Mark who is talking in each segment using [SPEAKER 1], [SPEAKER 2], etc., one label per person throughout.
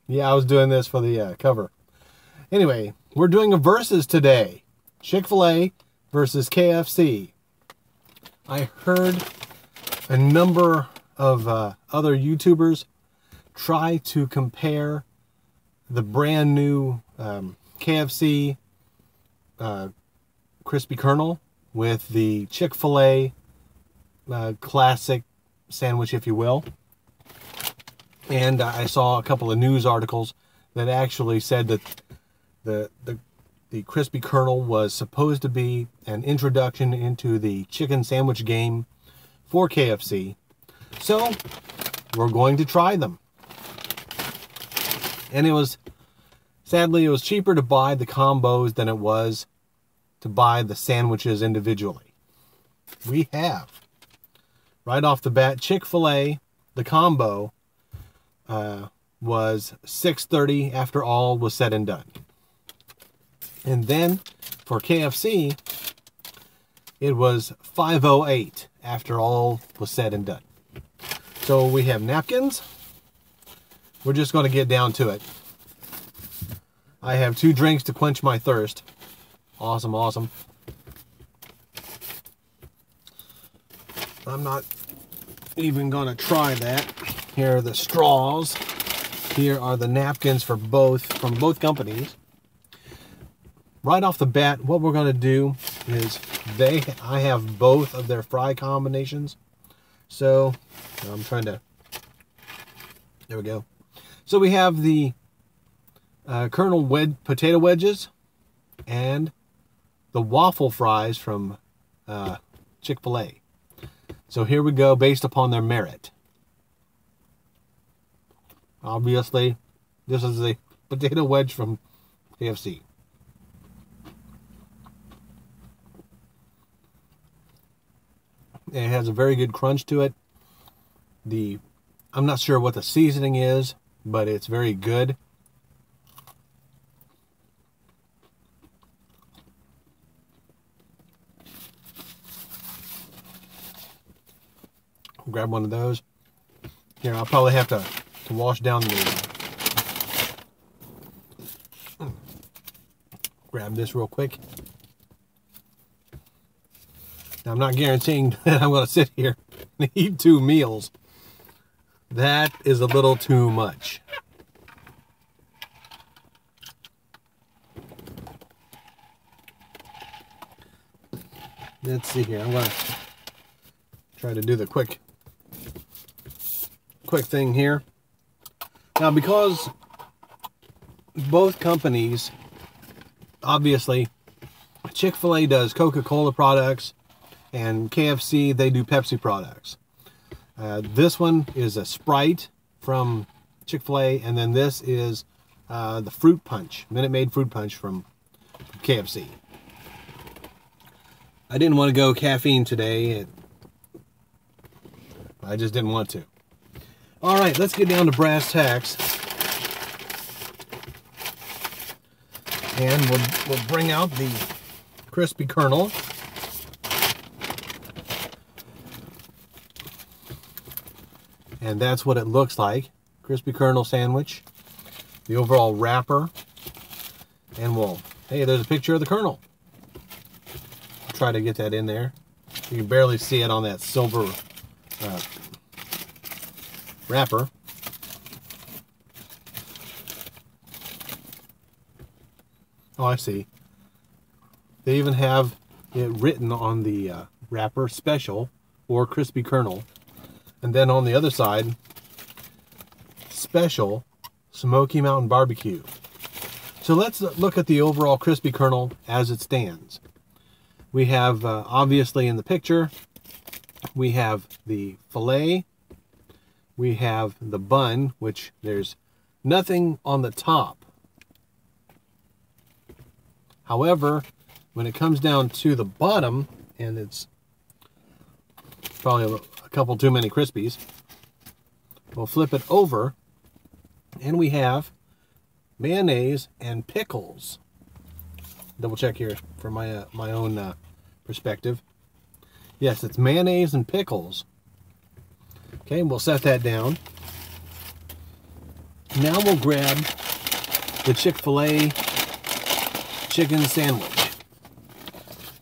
[SPEAKER 1] Yeah, I was doing this for the cover. Anyway, we're doing a versus today. Chick-fil-A versus KFC. I heard a number of other YouTubers try to compare the brand new KFC Crispy Colonel with the Chick-fil-A classic sandwich, if you will. And I saw a couple of news articles that actually said that the Crispy Colonel was supposed to be an introduction into the chicken sandwich game for KFC. So we're going to try them. And sadly, it was cheaper to buy the combos than it was to buy the sandwiches individually. We have, right off the bat, Chick-fil-A, the combo, was $6.30 after all was said and done. And then for KFC, it was $5.08 after all was said and done. So we have napkins. We're just going to get down to it. I have 2 drinks to quench my thirst. Awesome, awesome. I'm not even going to try that. Here are the straws. Here are the napkins from both companies. Right off the bat, what we're going to do is I have both of their fry combinations. So I'm trying to, there we go. So we have the Colonel potato wedges and the waffle fries from Chick-fil-A. So here we go, based upon their merit. Obviously, this is the potato wedge from KFC. It has a very good crunch to it. I'm not sure what the seasoning is, but it's very good. Grab one of those. Here, I'll probably have to wash down grab this real quick. Now, I'm not guaranteeing that I'm going to sit here and eat 2 meals. That is a little too much. Let's see here. I'm going to try to do the quick thing here. Now, because both companies, obviously, Chick-fil-A does Coca-Cola products and KFC, they do Pepsi products. This one is a Sprite from Chick-fil-A, and then this is the Fruit Punch, Minute Maid Fruit Punch from KFC. I didn't want to go caffeine today. I just didn't want to. All right, let's get down to brass tacks. And we'll bring out the Crispy Colonel. And that's what it looks like. Crispy Colonel sandwich. The overall wrapper. And hey, there's a picture of the Colonel. I'll try to get that in there. You can barely see it on that silver wrapper. Oh, I see. They even have it written on the wrapper, special or Crispy Colonel. And then on the other side, special Smoky Mountain Barbecue. So let's look at the overall Crispy Colonel as it stands. We have, obviously in the picture, we have the filet. We have the bun, which there's nothing on the top. However, when it comes down to the bottom, and it's probably a couple too many Crispies, we'll flip it over, and we have mayonnaise and pickles. Double check here for my own perspective. Yes, it's mayonnaise and pickles. Okay, we'll set that down. Now we'll grab the Chick-fil-A chicken sandwich.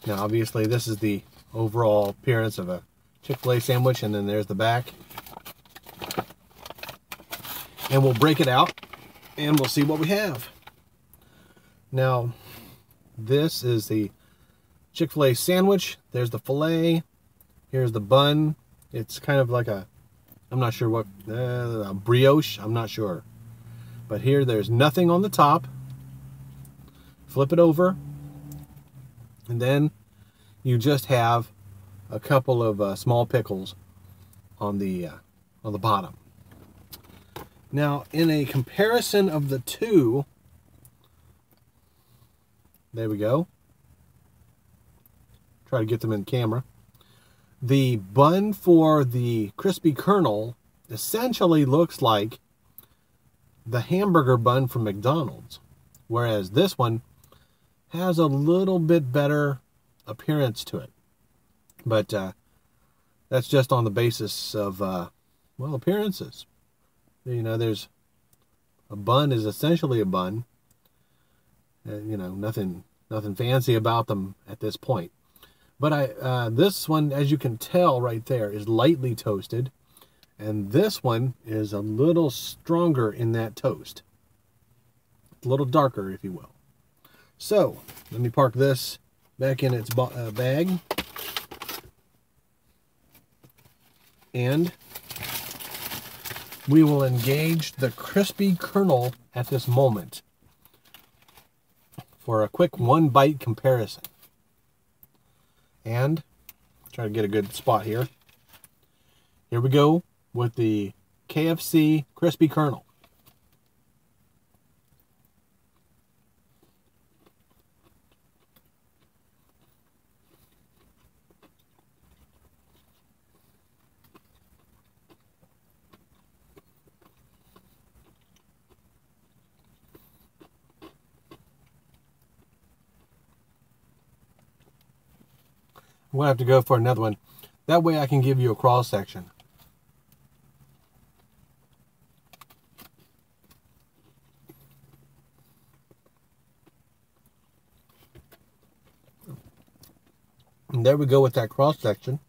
[SPEAKER 1] Now obviously this is the overall appearance of a Chick-fil-A sandwich, and then there's the back. And we'll break it out and we'll see what we have. Now this is the Chick-fil-A sandwich. There's the filet. Here's the bun. It's kind of like a, I'm not sure what, a brioche, I'm not sure. But here there's nothing on the top. Flip it over. And then you just have a couple of small pickles on the bottom. Now, in a comparison of the two, there we go. Try to get them in camera. The bun for the Crispy Colonel essentially looks like the hamburger bun from McDonald's, whereas this one has a little bit better appearance to it. But that's just on the basis of, well, appearances. You know, there's a bun is essentially a bun. You know, nothing fancy about them at this point. But this one, as you can tell right there, is lightly toasted. And this one is a little stronger in that toast. It's a little darker, if you will. So, let me park this back in its bag. And we will engage the Crispy Colonel at this moment for a quick one-bite comparison. And try to get a good spot here. Here we go with the KFC Crispy Colonel. I'm going to have to go for another one. That way I can give you a cross section. And there we go with that cross section.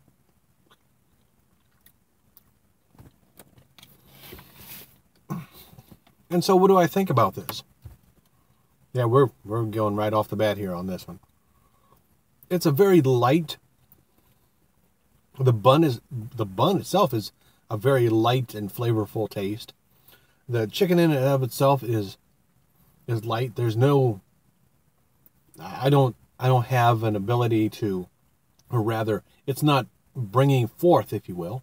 [SPEAKER 1] And so what do I think about this? Yeah, we're going right off the bat here on this one. It's a very light. The bun itself is a very light and flavorful taste. The chicken in and of itself is light. There's no, I don't have an ability to, or rather, it's not bringing forth, if you will,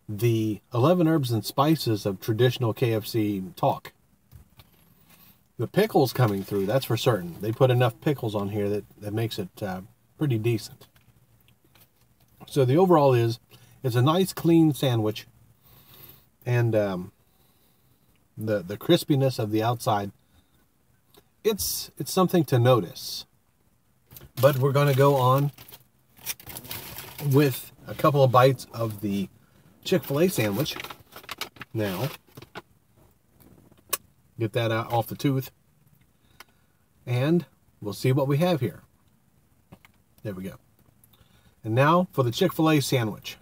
[SPEAKER 1] the 11 herbs and spices of traditional KFC talk. The pickles coming through, that's for certain. They put enough pickles on here that makes it pretty decent. So the overall is, it's a nice clean sandwich, and the crispiness of the outside, it's something to notice. But we're going to go on with a couple of bites of the Chick-fil-A sandwich now. Get that out off the tooth, and we'll see what we have here. There we go. And now for the Chick-fil-A sandwich.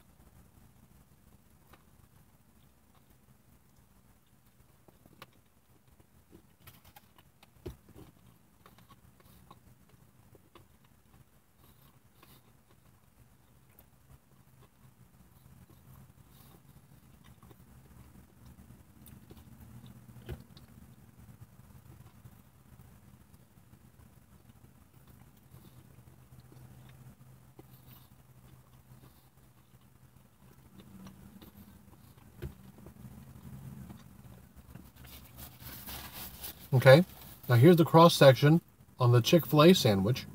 [SPEAKER 1] Okay, now here's the cross section on the Chick-fil-A sandwich.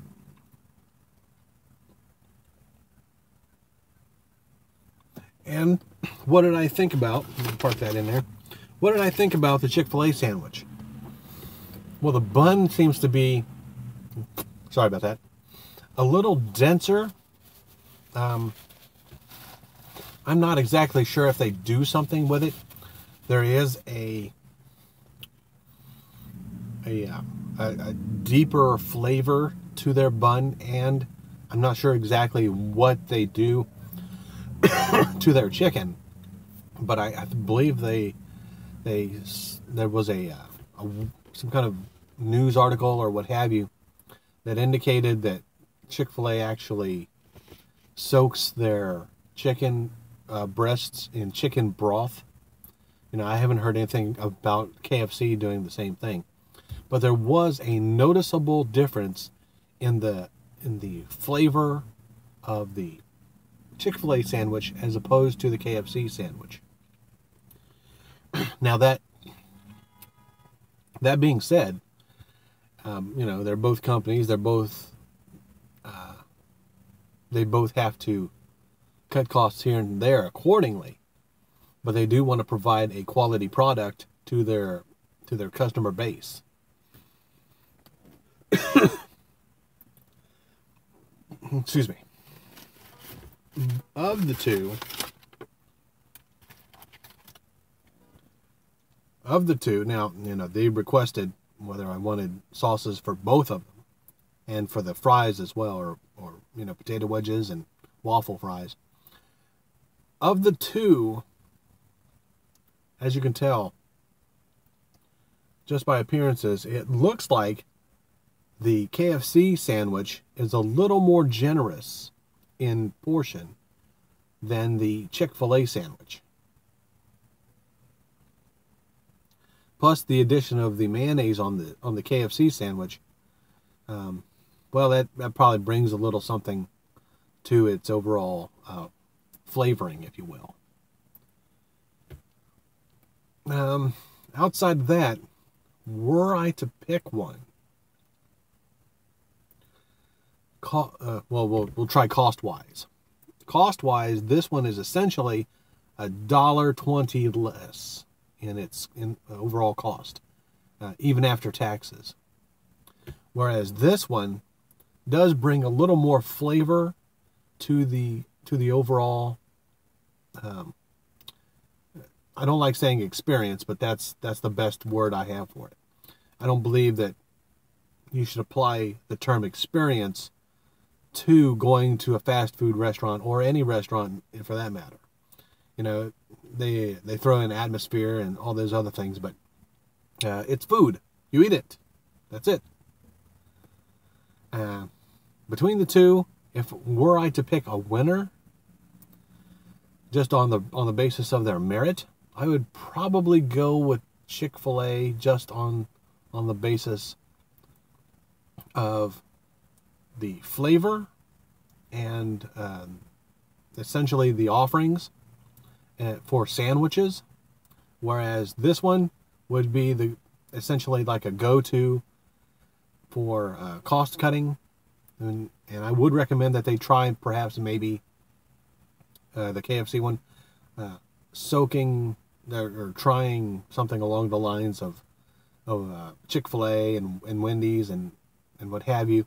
[SPEAKER 1] And what did I think about, let me park that in there. What did I think about the Chick-fil-A sandwich? Well, the bun seems to be, sorry about that, a little denser. I'm not exactly sure if they do something with it. There is a a deeper flavor to their bun, and I'm not sure exactly what they do to their chicken, but I believe there was some kind of news article or what have you that indicated that Chick-fil-A actually soaks their chicken breasts in chicken broth. You know, I haven't heard anything about KFC doing the same thing, but there was a noticeable difference in the flavor of the Chick-fil-A sandwich as opposed to the KFC sandwich. Now that being said, you know, they're both companies. They both have to cut costs here and there accordingly, but they do want to provide a quality product to their customer base. Excuse me. Of the two, now, you know, they requested whether I wanted sauces for both of them and for the fries as well, or you know, potato wedges and waffle fries. Of the two, as you can tell just by appearances, it looks like the KFC sandwich is a little more generous in portion than the Chick-fil-A sandwich. Plus the addition of the mayonnaise on the KFC sandwich, well, that probably brings a little something to its overall flavoring, if you will. Outside of that, were I to pick one, well, we'll try cost-wise. Cost-wise, this one is essentially $1.20 less in its overall cost, even after taxes. Whereas this one does bring a little more flavor to the overall. I don't like saying experience, but that's the best word I have for it. I don't believe that you should apply the term experience to going to a fast food restaurant, or any restaurant for that matter. You know, they throw in atmosphere and all those other things, but it's food. You eat it. That's it. Between the two, if were I to pick a winner, just on the basis of their merit, I would probably go with Chick-fil-A, just on the basis of the flavor and essentially the offerings for sandwiches, whereas this one would be essentially like a go-to for cost cutting, and I would recommend that they try perhaps maybe the KFC one, soaking or trying something along the lines of Chick-fil-A and Wendy's and what have you,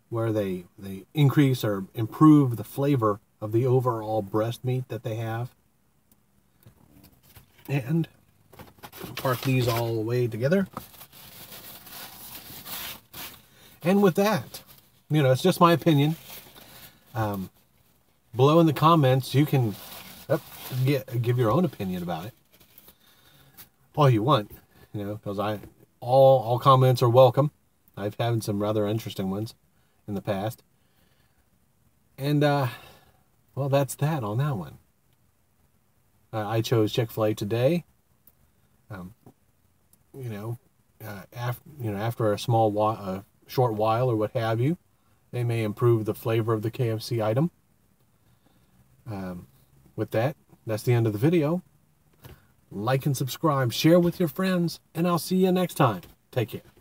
[SPEAKER 1] where they increase or improve the flavor of the overall breast meat that they have. And park these all the way together. And with that, you know, it's just my opinion. Below in the comments, you can give your own opinion about it. All you want, you know, because all comments are welcome. I've had some rather interesting ones in the past. And, well, that's that on that one. I chose Chick-fil-A today. You know, after a short while or what have you, they may improve the flavor of the KFC item. With that, that's the end of the video. Like and subscribe, share with your friends, and I'll see you next time. Take care.